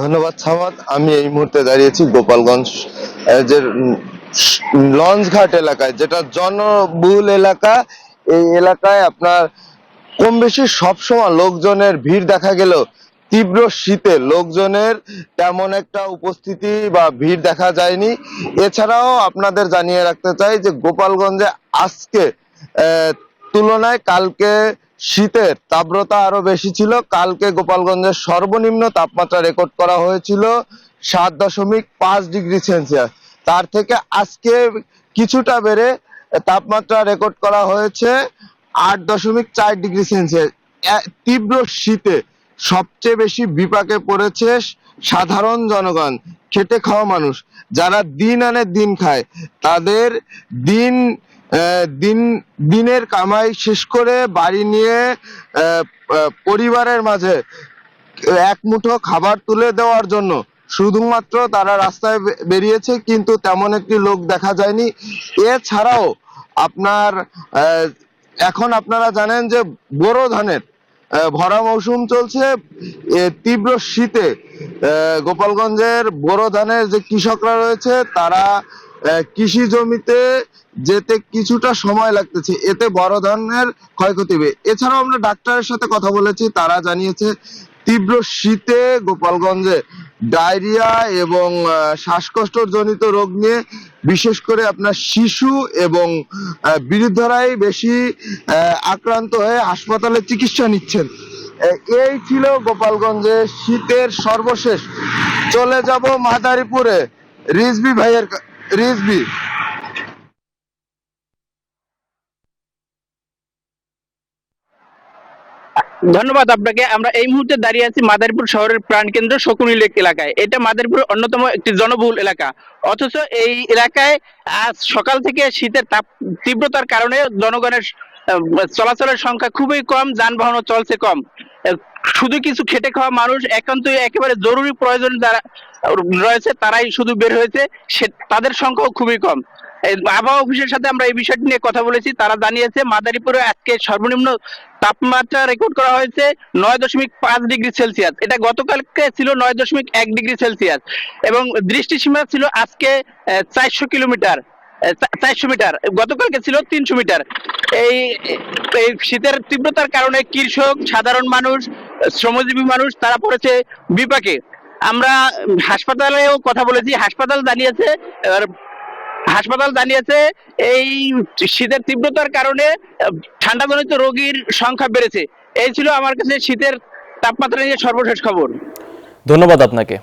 ধন্যবাদ সামাদ। আমি এই মুহূর্তে দাঁড়িয়েছি গোপালগঞ্জ যে লঞ্চঘাট এলাকায়, যেটা জনবহুল এলাকা। এই এলাকায় আপনার কম বেশি সবসময় লোকজনের ভিড় দেখা গেলেও তীব্র শীতে লোকজনের তেমন একটা উপস্থিতি বা ভিড় দেখা যায়নি। এছাড়াও আপনাদের জানিয়ে রাখতে চাই যে গোপালগঞ্জে আজকে আহ, তুলনায় কালকে শীতের তীব্রতা আরো বেশি ছিল। কালকে গোপালগঞ্জের সর্বনিম্ন তাপমাত্রা রেকর্ড করা হয়েছিল 7.5 ডিগ্রি সেলসিয়াস। তার থেকে আজকে কিছুটা বেড়ে তাপমাত্রা রেকর্ড করা হয়েছে 8.4 ডিগ্রি সেলসিয়াস। তীব্র শীতে সবচেয়ে বেশি বিপাকে পড়েছে সাধারণ জনগণ, খেটে খাওয়া মানুষ, যারা দিন আনে দিন খায়। তাদের দিন দিন দিনের কামাই শেষ করে বাড়ি নিয়ে পরিবারের মাঝে এক মুঠো খাবার তুলে দেওয়ার জন্য শুধুমাত্র তারা রাস্তায় বেরিয়েছে, কিন্তু তেমন একটি লোক দেখা যায়নি। এছাড়াও আপনার এখন আপনারা জানেন যে বোরো ধানের ভরা মৌসুম চলছে। তীব্র শীতে গোপালগঞ্জের বোরো ধানের যে কৃষকরা রয়েছে তারা কৃষি জমিতে যেতে কিছুটা সময় লাগতেছে, এতে বড় ধরনের ক্ষয়ক্ষতি হবে। এছাড়াও আমরা ডাক্তারের সাথে কথা বলেছি, তারা জানিয়েছে তীব্র শীতে গোপালগঞ্জে ডায়রিয়া এবং শ্বাসকষ্টজনিত রোগ নিয়ে বিশেষ করে আপনার শিশু এবং বৃদ্ধরাই বেশি আক্রান্ত হয়ে হাসপাতালে চিকিৎসা নিচ্ছেন। এই ছিল গোপালগঞ্জে শীতের সর্বশেষ। চলে যাব মাদারীপুরে রিজভি ভাইয়ের রিজভি। ধন্যবাদ আপনাকে। আমরা এই মুহূর্তে দাঁড়িয়ে আছি মাদারীপুর শহরের প্রাণকেন্দ্র শকুনি লেক এলাকায়। এটা মাদারীপুরের অন্যতম একটি জনবহুল এলাকা। অথচ এই এলাকায় আজ সকাল থেকে শীতের তীব্রতার কারণে জনগণের চলাচলের সংখ্যা খুবই কম, যানবাহনও চলছে কম। শুধু কিছু খেটে খাওয়া মানুষ একান্তই একেবারে জরুরি প্রয়োজন যারা রয়েছে তারাই শুধু বের হয়েছে, তাদের সংখ্যাও খুবই কম। আবহাওয়া অফিসের সাথে আমরা এই বিষয়টি নিয়ে কথা বলেছি, তারা জানিয়েছে মাদারীপুরে আজকে সর্বনিম্ন তাপমাত্রা রেকর্ড করা হয়েছে 9.5 ডিগ্রি সেলসিয়াস। এটা গতকালকে ছিল 9.1 ডিগ্রি সেলসিয়াস এবং দৃষ্টিসীমা ছিল আজকে 400 কিলোমিটার, 400 মিটার। গতকালকে ছিল 300 মিটার। এই এই শীতের তীব্রতার কারণে কৃষক, সাধারণ মানুষ, শ্রমজীবী মানুষ তারা পড়েছে বিপাকে। আমরা হাসপাতালেও কথা বলেছি, হাসপাতাল জানিয়েছে এই শীতের তীব্রতার কারণে ঠান্ডাজনিত রোগীর সংখ্যা বেড়েছে। এই ছিল আমার কাছে শীতের তাপমাত্রা নিয়ে সর্বশেষ খবর। ধন্যবাদ আপনাকে।